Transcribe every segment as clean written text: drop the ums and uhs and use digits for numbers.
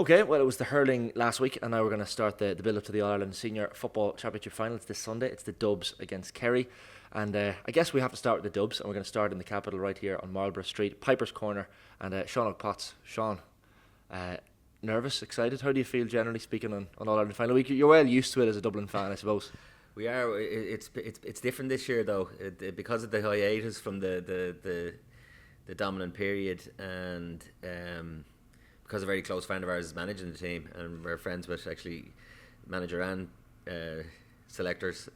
Okay, well, it was the hurling last week, and now we're going to start the build-up to the All-Ireland Senior Football Championship Final. It's this Sunday. It's the Dubs against Kerry. And I guess we have to start with the Dubs, and we're going to start in the capital right here on Marlborough Street, Piper's Corner, and Seán Potts. Seán, nervous, excited? How do you feel, generally speaking, on All-Ireland Final week? You're well used to it as a Dublin fan, I suppose. We are. It's different this year, though, because of the hiatus from the dominant period, and because a very close friend of ours is managing the team, and we're friends with actually manager and selectors.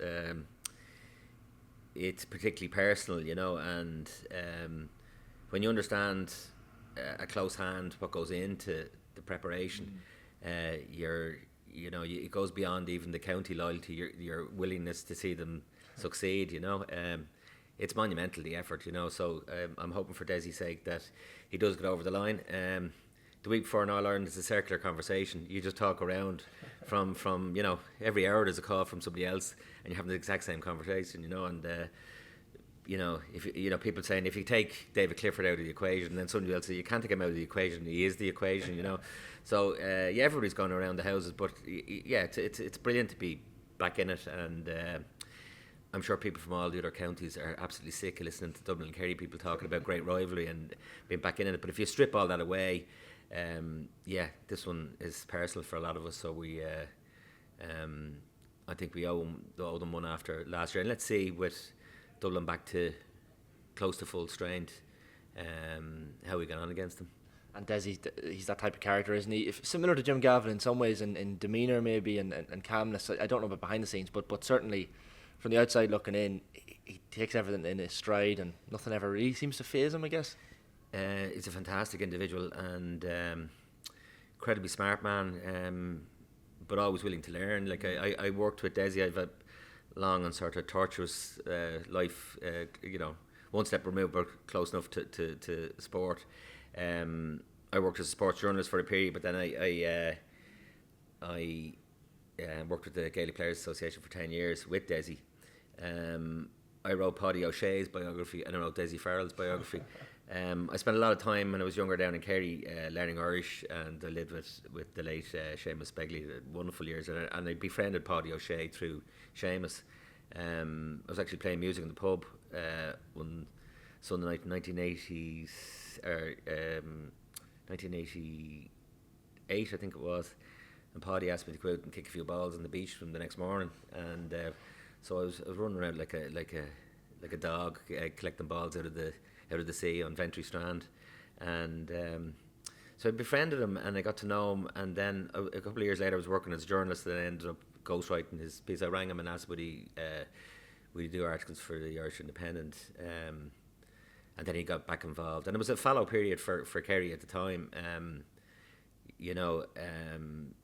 It's particularly personal, and when you understand a close hand what goes into the preparation, it goes beyond even the county loyalty. Your willingness to see them succeed, it's monumental, the effort, So I'm hoping for Desi's sake that he does get over the line. The week before an All-Ireland is a circular conversation. You just talk around from every hour there's a call from somebody else, and you're having the exact same conversation, and if people saying if you take David Clifford out of the equation, then somebody else says you can't take him out of the equation. He is the equation, So everybody's going around the houses, but it's brilliant to be back in it, and I'm sure people from all the other counties are absolutely sick of listening to Dublin-Kerry people talking about great rivalry and being back in it. But if you strip all that away, this one is personal for a lot of us. So we, I think we owe them one after last year, and let's see with Dublin back to close to full strength, how we get on against them. And Desi, he's that type of character, isn't he? Similar to Jim Gavin in some ways, in demeanour maybe, and calmness. I don't know about behind the scenes, but certainly from the outside looking in, he takes everything in his stride, and nothing ever really seems to faze him, I guess. He's a fantastic individual and incredibly smart man, but always willing to learn. Like I worked with Desi. I've a long and sort of tortuous life. One step removed, but close enough to sport. I worked as a sports journalist for a period, but then I worked with the Gaelic Players Association for 10 years with Desi. I wrote Páidí Ó'Sé's biography, and I wrote Desi Farrell's biography. I spent a lot of time when I was younger down in Kerry learning Irish, and I lived with the late Seamus Begley, wonderful years, and I befriended Páidí Ó'Sé through Seamus. I was actually playing music in the pub one Sunday night in 1988, I think it was, and Páidí asked me to go out and kick a few balls on the beach from the next morning, and so I was running around like a dog, collecting balls out of the sea on Ventry Strand, and so I befriended him and I got to know him, and then a couple of years later I was working as a journalist, and I ended up ghostwriting his piece. I rang him and asked would he do articles for the Irish Independent, and then he got back involved, and it was a fallow period for Kerry at the time,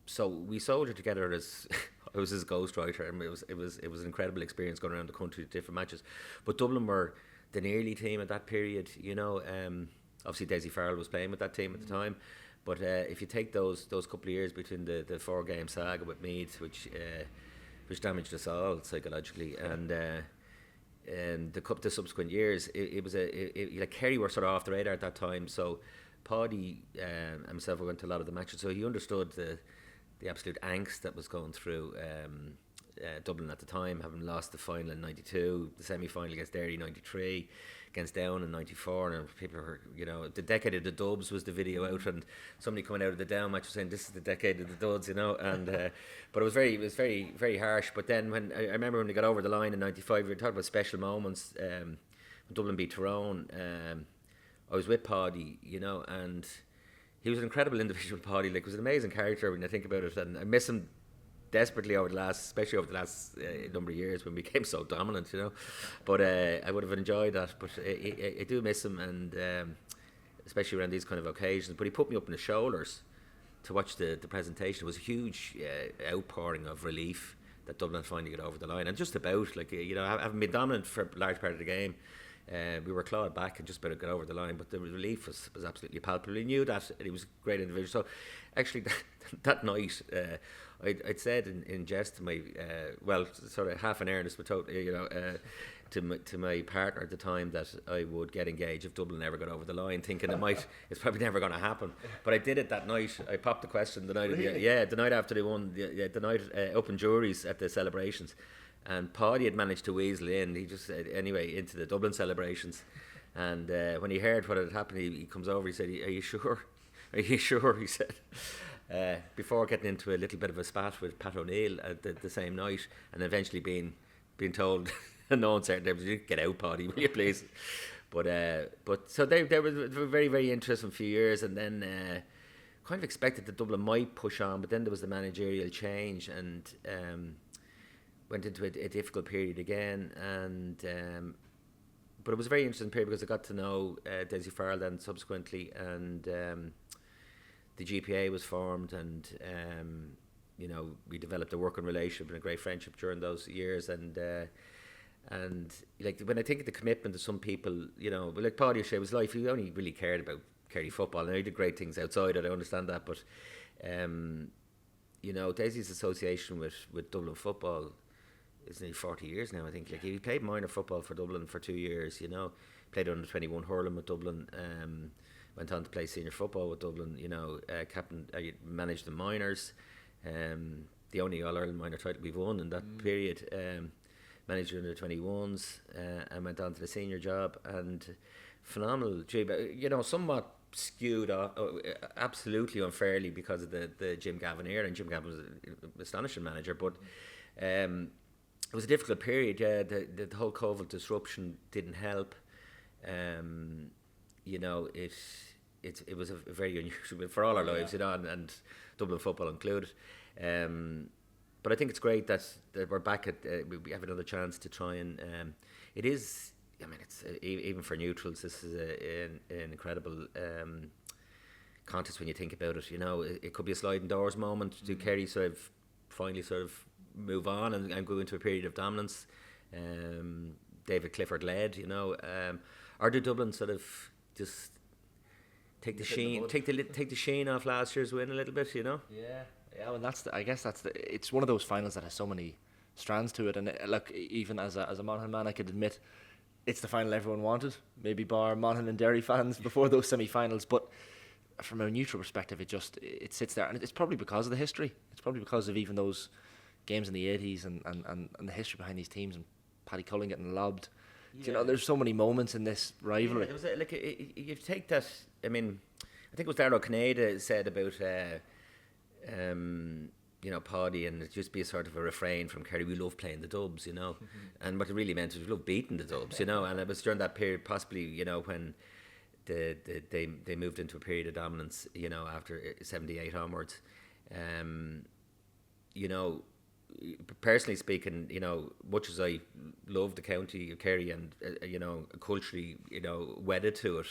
so we soldiered together as I was his ghostwriter, and it was an incredible experience going around the country to different matches. But Dublin were the nearly team at that period, obviously Desi Farrell was playing with that team at the time, but if you take those couple of years between the 4-game saga with Meath, which damaged us all psychologically, and the subsequent years, it was like Kerry were sort of off the radar at that time. So Páidí himself went to a lot of the matches, so he understood the absolute angst that was going through Dublin at the time, having lost the final in 92, the semi-final against Derry 93, against Down in 94, and people were, the decade of the Dubs was the video out, and somebody coming out of the Down match was saying this is the decade of the Duds, and but it was very, very harsh. But then when I remember when they got over the line in 95, we were talking about special moments. When Dublin beat Tyrone, I was with Páidí, and he was an incredible individual. Páidí, he was an amazing character when you think about it, and I miss him desperately especially over the last number of years when we became so dominant, But I would have enjoyed that. But I do miss him, and especially around these kind of occasions. But he put me up on his shoulders to watch the presentation. It was a huge outpouring of relief that Dublin finally got over the line, and just about having been dominant for a large part of the game. We were clawed back and just about to get over the line, but the relief was absolutely palpable. He knew that, and he was a great individual. So actually that night I'd said in jest to my sort of half in earnest, but to my partner at the time that I would get engaged if Dublin never got over the line, thinking it's probably never going to happen. But I did it that night. I popped the question the night the night after they won, the night open juries at the celebrations, and Páidí had managed to weasel in. He just anyway into the Dublin celebrations, and when he heard what had happened, he comes over. He said, "Are you sure? Are you sure?" He said. Before getting into a little bit of a spat with Pat O'Neill the same night, and eventually being told no uncertain terms, "Get out, Páidí, will you please?" But so they were a very, very interesting few years, and then kind of expected that Dublin might push on, but then there was the managerial change, and went into a difficult period again, and but it was a very interesting period because I got to know Desi Farrell then subsequently, and the GPA was formed, and we developed a working relationship and a great friendship during those years, and like when I think of the commitment of some people, like Páidí Ó'Sé was life. He only really cared about Kerry football, and he did great things outside it. I understand that, but Desi's association with Dublin football is nearly 40 years now. I think he played minor football for Dublin for 2 years. Played under 21 hurling with Dublin. Went on to play senior football with Dublin. Captain, managed the minors. The only All Ireland minor title we've won in that period. Managed under 21s, and went on to the senior job, and phenomenal. Somewhat skewed, absolutely unfairly because of the Jim Gavin era, and Jim Gavin was an astonishing manager, but it was a difficult period. The whole COVID disruption didn't help. It was a very unusual for all our lives, and Dublin football included. But I think it's great that we're back at. We have another chance to try and. It is. I mean, it's even for neutrals. This is an incredible contest when you think about it. It could be a sliding doors moment to Kerry finally move on and go into a period of dominance. David Clifford led, or do Dublin just take the sheen off last year's win a little bit, Yeah, well, it's one of those finals that has so many strands to it, and look, even as a Monaghan man, I could admit it's the final everyone wanted, maybe bar Monaghan and Derry fans before those semi-finals, but from a neutral perspective, it sits there, and it's probably because of the history. It's probably because of even those games in the 80s and the history behind these teams, and Paddy Cullen getting lobbed. Yeah. There's so many moments in this rivalry. Yeah, it was you take that. I mean, I think it was Darragh Canada said about Páidí, and it just be a sort of a refrain from Kerry. We love playing the Dubs, and what it really meant was we love beating the Dubs, and it was during that period, possibly, when they moved into a period of dominance, after 78 onwards. Personally speaking, much as I love the county of Kerry and culturally, wedded to it,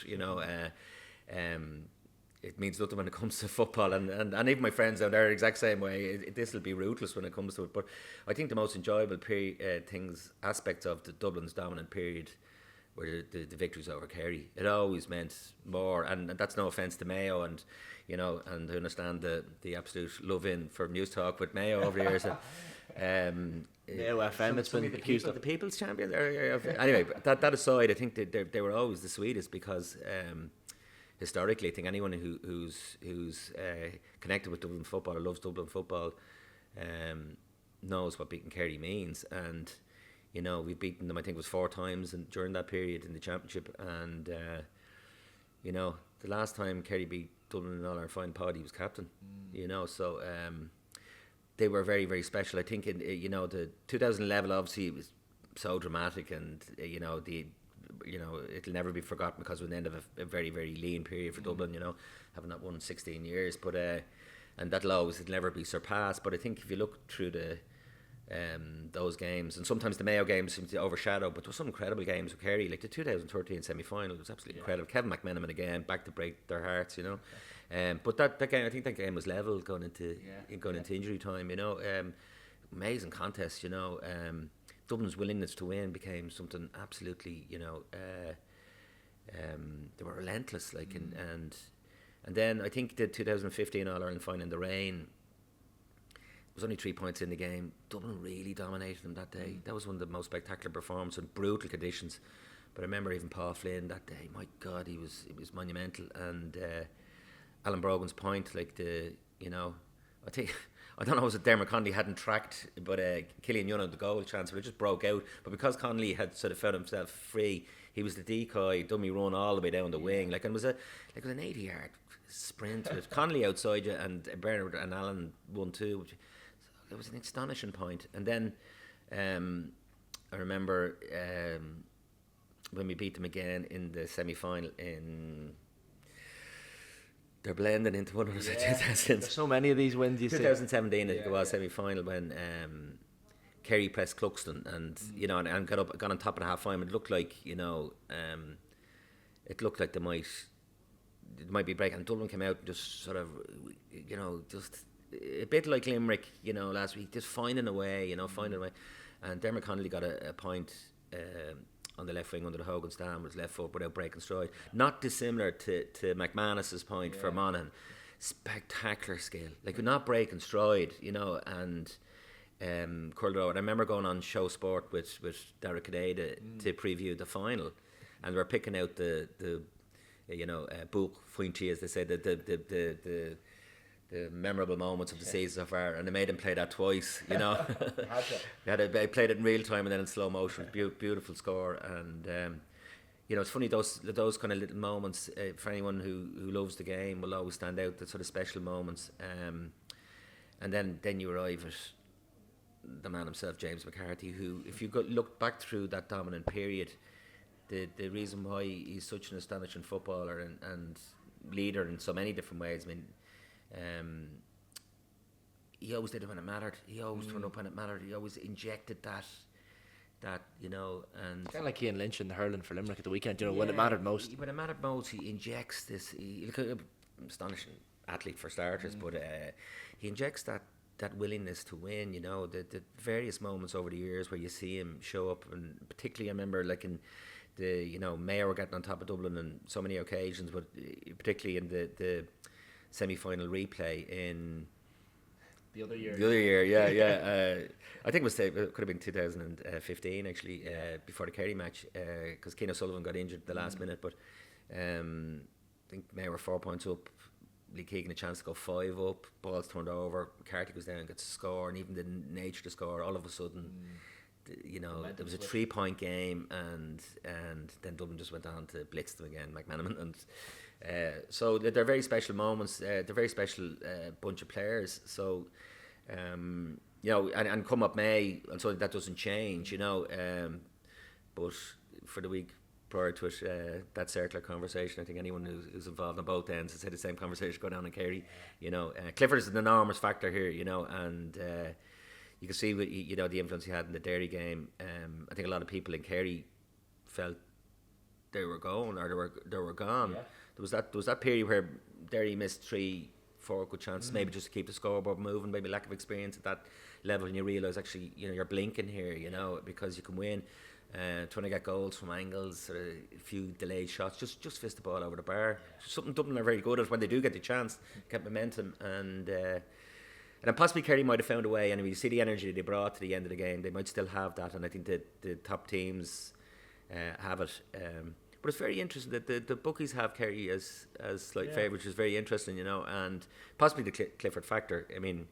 it means nothing when it comes to football, and even my friends down there are the exact same way. This will be ruthless when it comes to it, but I think the most enjoyable aspects of the Dublin's dominant period were the victories over Kerry. It always meant more, and that's no offence to Mayo, and and I understand the absolute love in for News Talk with Mayo over the years. Mayo FM, it's been accused of the People's Champion. Anyway, that aside, I think they were always the sweetest because historically, I think anyone who's connected with Dublin football or loves Dublin football knows what beating Kerry means, and we've beaten them, I think it was 4 times during that period in the championship, and the last time Kerry beat Dublin in All-Ireland final, Páidí was captain. So they were very, very special. I think in the 2011 obviously was so dramatic, and it'll never be forgotten because it was the end of a very, very lean period for Dublin. Having not won in 16 years, but and it'll never be surpassed. But I think if you look through those games, and sometimes the Mayo games seem to overshadow, but there were some incredible games with Kerry, like the 2013 semi-final was absolutely incredible. Kevin McMenamin again, back to break their hearts, but that game, I think that game was level going into injury time, amazing contest, Dublin's willingness to win became something absolutely, they were relentless, and then I think the 2015 All-Ireland final in the rain was only 3 points in the game. Dublin really dominated them that day. That was one of the most spectacular performances in brutal conditions. But I remember even Paul Flynn that day. My God, it was monumental. And Alan Brogan's point, like I think I don't know, was it Dermot Connolly hadn't tracked, but Killian Yunnan the goal chance, but it just broke out. But because Connolly had sort of found himself free, he was the decoy dummy run all the way down the wing. Like, and it was an 80-yard sprint with Connolly outside you and Bernard and Alan 1-2. It was an astonishing point. And then I remember when we beat them again in the semi-final in... They're blending into one of those 2000s. There's so many of these wins. 2017, I think it was semi-final when Kerry pressed Cluxton and and got on top of the half time. It looked like they might be breaking. And Dublin came out and just sort of just a bit like Limerick last week, just finding a way. And Dermot Connolly got a point. On the left wing under the Hogan stand with his left foot without breaking stride. Not dissimilar to McManus's point for Monaghan. Spectacular skill. Like, not breaking stride, and curled it over. I remember going on Show Sport with Derek Canada to preview the final, and they were picking out the book Fuinchi, as they say, the memorable moments of the season so far, and they made him play that twice. They played it in real time and then in slow motion. Beautiful score, and it's funny, those kind of little moments for anyone who loves the game will always stand out. The sort of special moments, and then you arrive at the man himself, James McCarthy, who, if you look back through that dominant period, the reason why he's such an astonishing footballer and leader in so many different ways. I mean, he always did it when it mattered. He always turned up when it mattered. He always injected that and kind of like Ian Lynch in the hurling for Limerick at the weekend. When it mattered most. When it mattered most, he injects this. He's an astonishing athlete for starters, but he injects that willingness to win. The various moments over the years where you see him show up, and particularly I remember like in the Mayo getting on top of Dublin on so many occasions, but particularly in the semi-final replay in the other year. I think it could have been 2015 actually, before the Kerry match, because Keane O'Sullivan got injured at the last minute. But I think Mayo were 4 points up. Lee Keegan a chance to go 5 up. Balls turned over. McCarthy goes down and gets a score, and even the nature of the score, all of a sudden, there was a 3-point game, and then Dublin just went on to blitz them again, McManaman, and. So they're very special moments. They're very special bunch of players. So and come up May, and so that doesn't change, but for the week prior to it, that circular conversation, I think anyone who's involved on both ends has had the same conversation go down in Kerry. Clifford is an enormous factor here, and you can see the influence he had in the Derry game. I think a lot of people in Kerry felt they were going or they were gone. Yeah. There was that period where Derry missed 3-4 good chances, maybe just to keep the scoreboard moving, maybe lack of experience at that level, and you realise actually you're blinking here, because you can win, trying to get goals from angles, or a few delayed shots, just fist the ball over the bar. Something Dublin are very good at when they do get the chance, get momentum, and then possibly Kerry might have found a way. And you see the energy they brought to the end of the game, they might still have that, and I think the top teams have it. But it's very interesting that the bookies have Kerry as slight favourites, which is very interesting, and possibly the Clifford factor. I mean,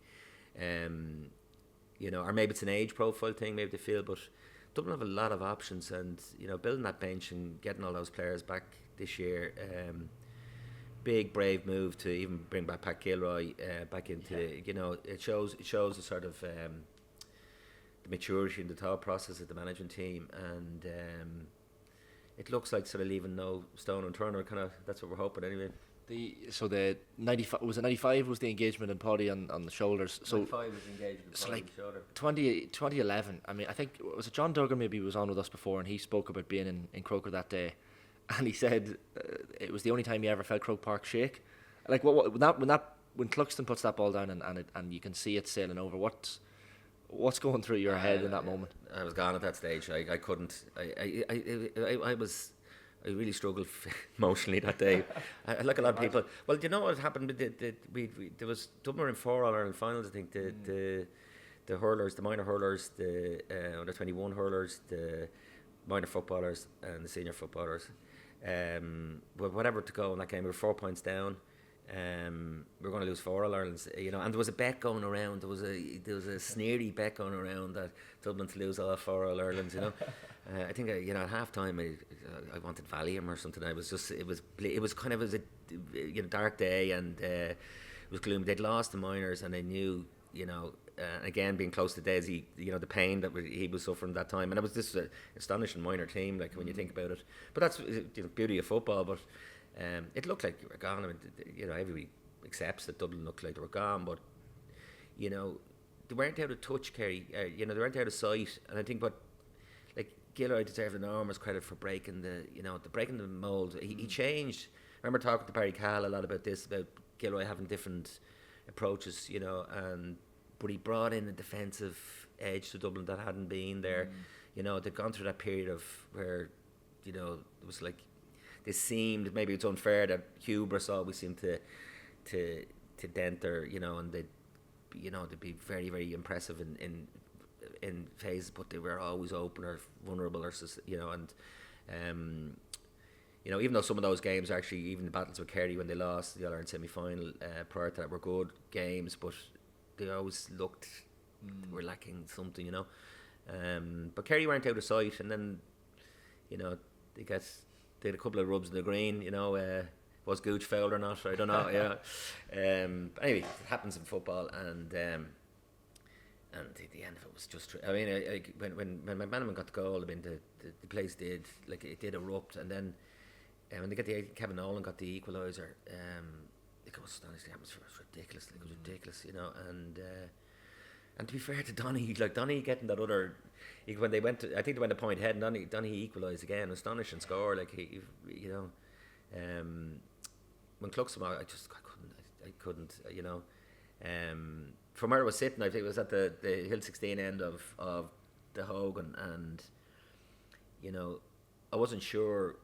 or maybe it's an age profile thing, maybe they feel, but Dublin have a lot of options, and building that bench and getting all those players back this year, big brave move to even bring back Pat Gilroy back into it shows the sort of the maturity in the thought process of the management team, and it looks like sort of leaving no stone unturned, or kind of that's what we're hoping anyway. The 95 was it 95 was the engagement in Páidí on the shoulders. So 95 was engagement in Páidí on the shoulder. 2011. I mean, I think was it John Duggan maybe was on with us before, and he spoke about being in Croker that day, and he said it was the only time he ever felt Croke Park shake. Like when Cluxton puts that ball down and you can see it sailing over, what's going through your head in that moment? I was gone at that stage. I couldn't. I I really struggled emotionally that day. Like a lot of people. Well, do you know what happened? There was Dublin were in 4 All-Ireland finals. I think the hurlers, the minor hurlers, the under 21 hurlers, the minor footballers, and the senior footballers. But whatever to go in that game, we were 4 points down. We were going to lose 4 All-Irelands, you know, and there was a bet going around. There was a sneery bet going around that Dublin to lose all 4 All-Irelands, you know. I think you know, at half time I wanted Valium or something. It was kind of a dark day, and it was gloomy. They'd lost the minors, and they knew, you know, again being close to Desi, you know, the pain that he was suffering that time, and it was this astonishing minor team, like when you think about it. But that's the beauty of football. But it looked like you were gone. I mean, you know, everybody accepts that Dublin looked like they were gone, but you know, they weren't out of touch, Kerry. You know, they weren't out of sight, and I think Gilroy deserved enormous credit for breaking the mould. He changed. I remember talking to Barry Cahill a lot about this, about Gilroy having different approaches, you know, but he brought in a defensive edge to Dublin that hadn't been there. You know, they'd gone through that period of where, you know, it was like they seemed, maybe it's unfair that hubris always seemed to dent their, you know, and they'd be very, very impressive in phases, but they were always open or vulnerable, or you know, and you know, even though some of those games actually, even the battles with Kerry when they lost the All-Ireland semi-final prior to that, were good games, but they always looked they were lacking something, you know. But Kerry weren't out of sight, and then, you know, they had a couple of rubs in the green, you know. Was Gooch fouled or not? I don't know. Yeah. But anyway, it happens in football, and the end of it was just. I mean, when McManaman got the goal, I mean, the place did, like, it did erupt, and then when they got Kevin Nolan got the equaliser, it was astonishing. The atmosphere was ridiculous. Like, it was ridiculous, you know. And to be fair to Donny, like Donny getting that other, when they went to, I think they went a point ahead, and Donny equalised again, astonishing score. Like, he, you know, when Cluxton, I couldn't, you know. From where I was sitting, I think it was at the Hill 16 end of the Hogan, and, you know, I wasn't sure,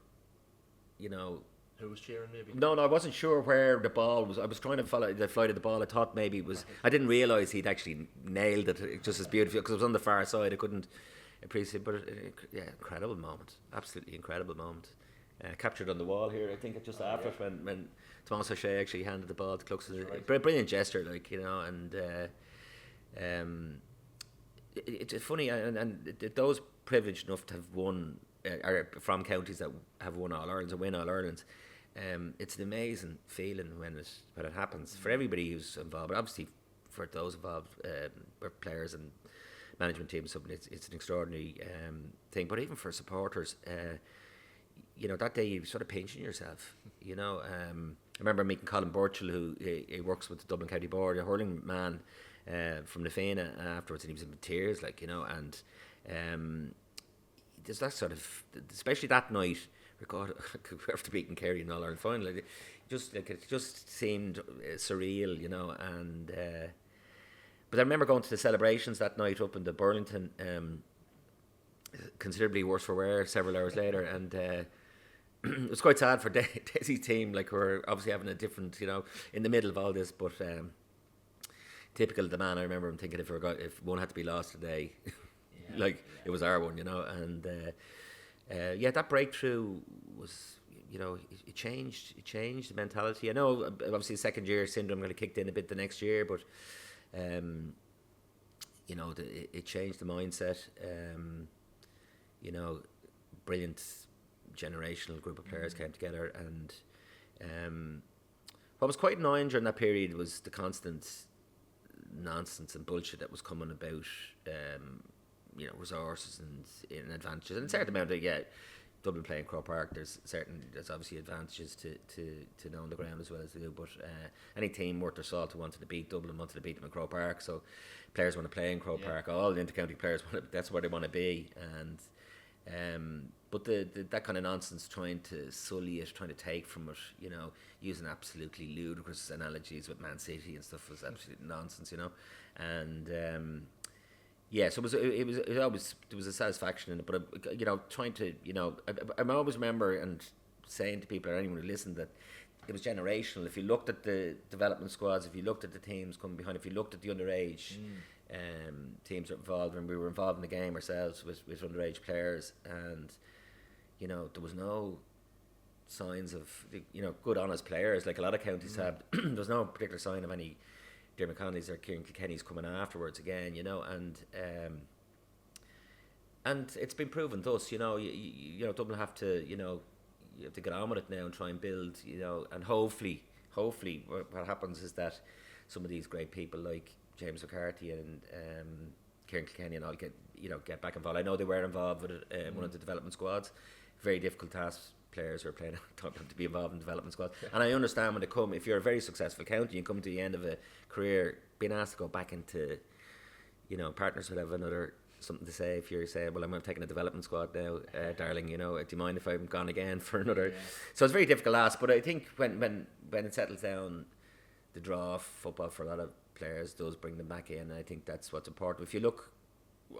you know. Who was cheering, maybe? No, I wasn't sure where the ball was. I was trying to follow the flight of the ball. I thought maybe it was. I didn't realise he'd actually nailed it just as beautifully, because it was on the far side. I couldn't appreciate, but yeah, incredible moment, absolutely incredible moment. Captured on the wall here, I think, just after when Thomas O'Shea actually handed the ball to Cluxton. Right. Brilliant gesture, like, you know, and it's funny, and those privileged enough to have won, are from counties that have won All-Irelands or win All-Irelands. It's an amazing feeling when it happens for everybody who's involved, but obviously for those involved, players and management teams, it's an extraordinary thing. But even for supporters, you know, that day you sort of pinching yourself, you know. I remember meeting Colin Burchell, who he works with the Dublin-Kerry board, a hurling man from Nafina afterwards, and he was in tears, like, you know. And there's that sort of, especially that night, after beating Kerry in All-Ireland final, it just seemed surreal, you know. And but I remember going to the celebrations that night up in the Burlington, considerably worse for wear several hours later, and it was quite sad for Desi's team. Like, we're obviously having a different, you know, in the middle of all this, but typical of the man. I remember him thinking, if one had to be lost today, it was our one, you know. And yeah, that breakthrough was, you know, it changed the mentality. I know obviously the second year syndrome kind of kicked in a bit the next year, but you know, it changed the mindset. You know, brilliant generational group of players came together, and what was quite annoying during that period was the constant nonsense and bullshit that was coming about, you know, resources and advantages, and a certain amount of, Dublin playing Croke Park, there's obviously advantages to know on the ground as well as they do, but any team worth their salt who wanted to beat Dublin wanted to beat them in Croke Park, so players want to play in Croke Park, all the inter-county players that's where they want to be, and but that kind of nonsense, trying to sully it, trying to take from it, you know, using absolutely ludicrous analogies with Man City and stuff, was absolute nonsense, you know. And Yeah, so it was always, there was a satisfaction in it, but trying to, I always remember and saying to people or anyone who listened that it was generational. If you looked at the development squads, if you looked at the teams coming behind, if you looked at the underage teams that were involved, and we were involved in the game ourselves with underage players, and there was no signs of good honest players like a lot of counties have. There's no particular sign of any Dermot Conleys or Kieran Kilkenny's coming afterwards again, and it's been proven thus, Dublin have to, you have to get on with it now and try and build, and hopefully what happens is that some of these great people like James McCarthy and Kieran Kilkenny and all get back involved. I know they were involved with it, one of the development squads. Very difficult task. Players who are playing don't have to be involved in development squads, and I understand when they come. If you're a very successful county, you come to the end of a career, being asked to go back into, partners would have another something to say. If you're saying, well, I'm taking a development squad now, darling, do you mind if I'm gone again for another? Yeah. So it's very difficult to ask, but I think when it settles down, the draw of football for a lot of players does bring them back in. And I think that's what's important. If you look,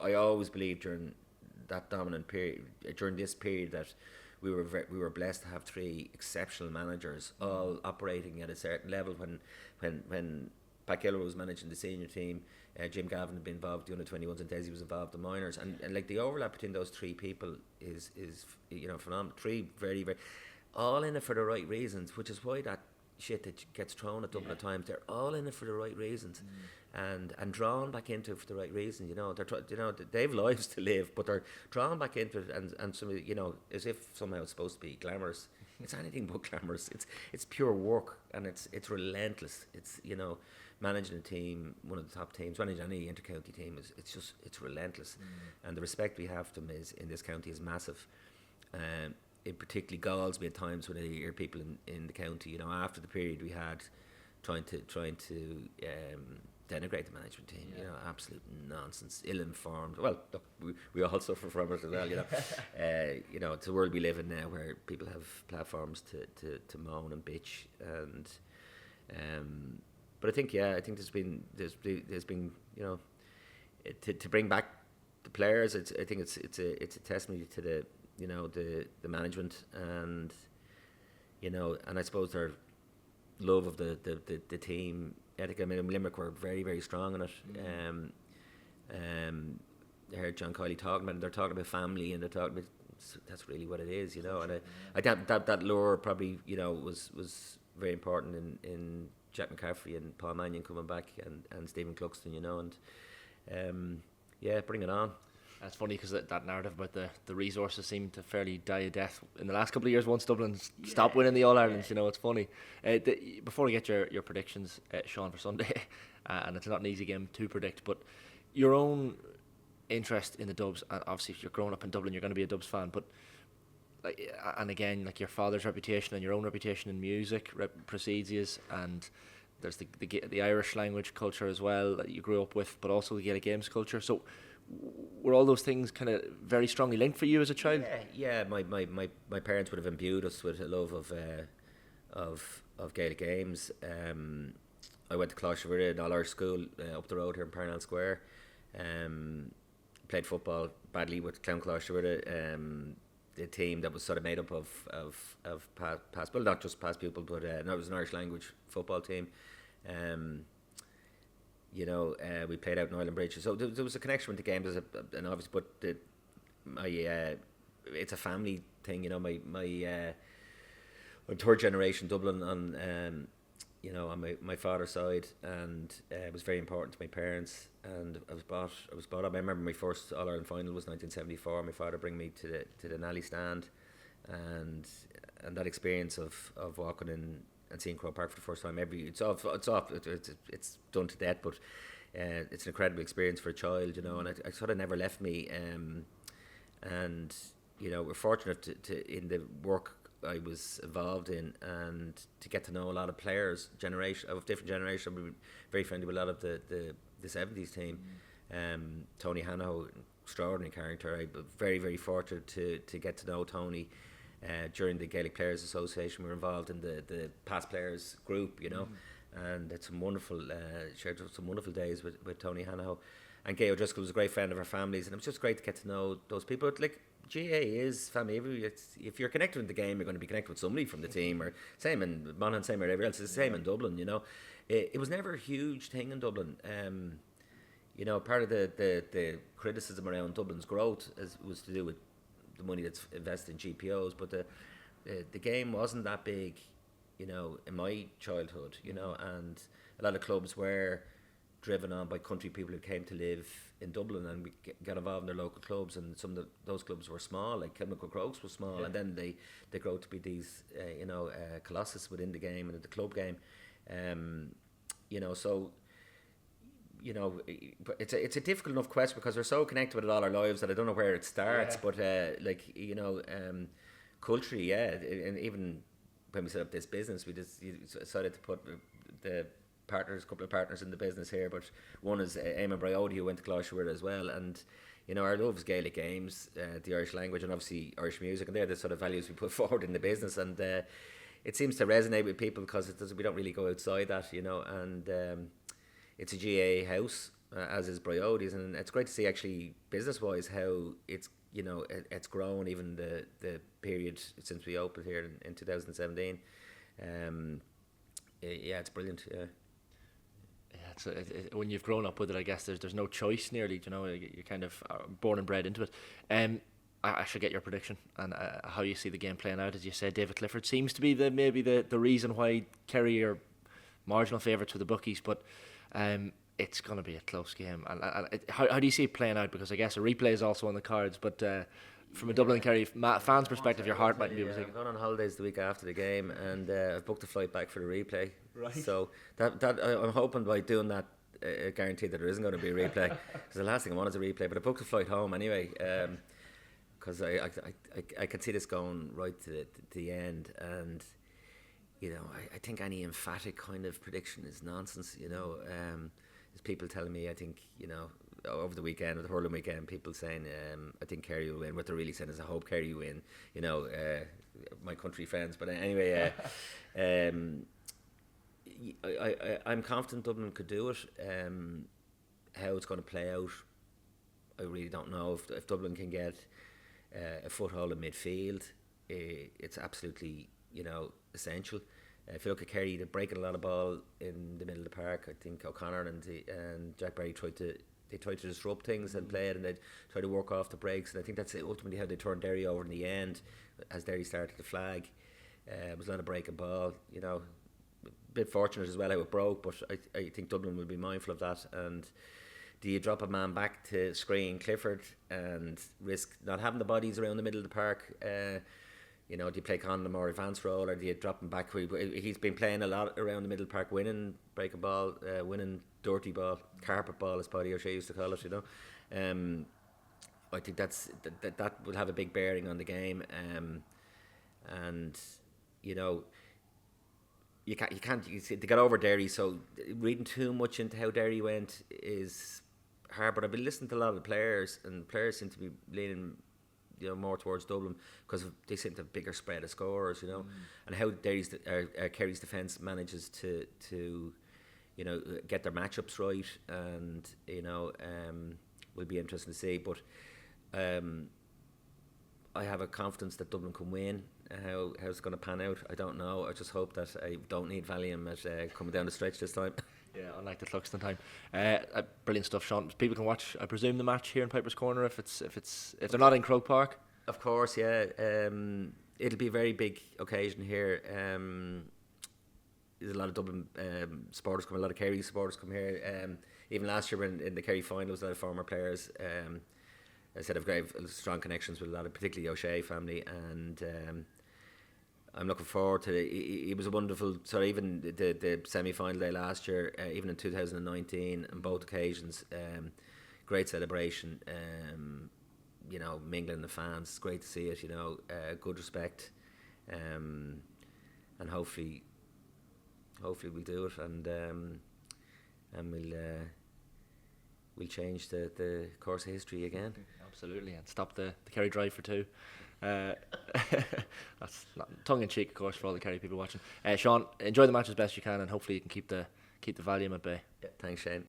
I always believed during that dominant period, during this period, that we were blessed to have three exceptional managers, all operating at a certain level. When Pat Gilroy was managing the senior team, Jim Gavin had been involved with the under-21s, and Desi was involved in the minors, and like the overlap between those three people is phenomenal. Three very, very, all in it for the right reasons, which is why that shit that gets thrown at Dublin at times, they're all in it for the right reasons, and drawn back into it for the right reason. They have lives to live, but they're drawn back into it, and some, as if somehow it's supposed to be glamorous. It's anything but glamorous. It's pure work, and it's relentless. It's managing a team, one of the top teams, managing any inter-county team it's relentless, and the respect we have to them in this county is massive. It particularly galls me at times when I hear people in the county, after the period we had, trying to denigrate the management team. Absolute nonsense, ill-informed. Well, look, we all suffer from it as well. It's a world we live in now where people have platforms to moan and bitch, and but I think there's been to bring back the players. I think it's a testimony to the management, and and I suppose their love of the team ethic. I mean, Limerick were very, very strong in it. I heard John Kiley talking about it. They're talking about family, and they're talking about, that's really what it is, and I think that lure probably was very important in Jack McCaffrey and Paul Mannion coming back, and Stephen Cluxton, and bring it on. It's funny because that narrative about the resources seemed to fairly die a death in the last couple of years once Dublin stopped winning the All-Irelands. It's funny. Before we get your predictions, Sean, for Sunday, and it's not an easy game to predict, but your own interest in the Dubs, and obviously if you're growing up in Dublin, you're going to be a Dubs fan, but and again, like your father's reputation and your own reputation in music precedes you, and there's the Irish language culture as well that you grew up with, but also the Gaelic Games culture. So were all those things kind of very strongly linked for you as a child? Yeah. My parents would have imbued us with a love of Gaelic Games. I went to Closheville, an all-Irish school up the road here in Parnell Square. Played football badly with Clown Closheville. The team that was sort of made up of past, well, not just past people, but it was an Irish language football team. We played out in Ireland Bridge, so there was a connection with the games, and obviously, but it's a family thing. My I'm third generation Dublin on my father's side, and it was very important to my parents. And I was brought up. I remember my first All Ireland final was 1974. My father bring me to the Nally stand, and that experience of walking in and seeing Croke Park for the first time. It's done to death, but it's an incredible experience for a child, and it sort of never left me. And we're fortunate to in the work I was involved in, and to get to know a lot of players, different generations. We were very friendly with a lot of the 70s team. Tony Hanno, extraordinary character. I was very, very fortunate to get to know Tony. During the Gaelic Players Association, we were involved in the past players group, and it's some wonderful shared some wonderful days with Tony Hanaho. And Gay O'Driscoll was a great friend of our families, and it was just great to get to know those people. But like GA is family. If you're connected with the game, you're going to be connected with somebody from the team, or same in Monaghan, same wherever else. It's the same in Dublin. It was never a huge thing in Dublin. Part of the criticism around Dublin's growth was to do with the money that's invested in GPOs, but the game wasn't that big, in my childhood, and a lot of clubs were driven on by country people who came to live in Dublin and got involved in their local clubs, and some of those clubs were small, like Kilmacud Crokes was small, and then they grow to be these colossus within the game and the club game, so it's a difficult enough question because we're so connected with it all our lives that I don't know where it starts, but culturally, and even when we set up this business, we decided to put the couple of partners in the business here, but one is Eamon Bryody, who went to Gloucester as well, and our love is Gaelic games, the Irish language, and obviously Irish music, and they're the sort of values we put forward in the business, and it seems to resonate with people because we don't really go outside that, and it's a GA house, as is Bryody's, and it's great to see actually business wise how it's it's grown even the period since we opened here in 2017. It's brilliant. When you've grown up with it, I guess there's no choice nearly. You're kind of born and bred into it. I should get your prediction and how you see the game playing out. As you said, David Clifford seems to be maybe the reason why Kerry are marginal favourites with the bookies, but it's going to be a close game. And how do you see it playing out? Because I guess a replay is also on the cards, but from a Dublin-Kerry fans' perspective, your heart might be able to. I'm going on holidays the week after the game, and I've booked a flight back for the replay. Right. So that I'm hoping by doing that, guaranteed that there isn't going to be a replay. Because the last thing I want is a replay. But I booked a flight home anyway, because I could see this going right to the end, and I think any emphatic kind of prediction is nonsense. There's people telling me, I think over the weekend, or the hurling weekend, people saying I think Kerry will win. What they're really saying is I hope Kerry win. My country friends. But anyway, I'm confident Dublin could do it. How it's going to play out, I really don't know. If Dublin can get a foothold in midfield, it's absolutely essential. If you look at Kerry, they're breaking a lot of ball in the middle of the park. I think O'Connor and Jack Barry tried to disrupt things and play it, and they try to work off the breaks. And I think that's ultimately how they turned Derry over in the end, as Derry started to flag. It was a lot of breaking ball. A bit fortunate as well how it broke, but I think Dublin will be mindful of that. And do you drop a man back to screen Clifford and risk not having the bodies around the middle of the park? Do you play Conlon a more advanced role, or do you drop him back? He's been playing a lot around the middle park, winning breaking ball, winning dirty ball, carpet ball, as Páidí Ó'Sé used to call it. I think that will have a big bearing on the game, and you can't they got over Derry. So reading too much into how Derry went is hard. But I've been listening to a lot of the players, and players seem to be leaning more towards Dublin because they seem to have bigger spread of scorers, and how Kerry's defence manages to get their matchups right, and will be interesting to see. But I have a confidence that Dublin can win. How it's going to pan out, I don't know. I just hope that I don't need Valium at coming down the stretch this time. Yeah, unlike the Cluxton time. Brilliant stuff, Sean. People can watch, I presume, the match here in Piper's Corner if they're not in Croke Park. Of course, yeah. It'll be a very big occasion here. There's a lot of Dublin supporters come, a lot of Kerry supporters come here. Even last year in the Kerry finals, a lot of former players. I said I've got strong connections with a lot of, particularly O'Shea family, and I'm looking forward to it. It was a wonderful, even the semi-final day last year, even in 2019, on both occasions, great celebration, mingling the fans. It's great to see it, good respect, and hopefully we'll do it, and we'll change the course of history again. Absolutely, and stop the Kerry drive for two. That's tongue in cheek, of course, for all the Kerry people watching. Seán, enjoy the match as best you can, and hopefully you can keep the volume at bay. Yeah, thanks, Shane.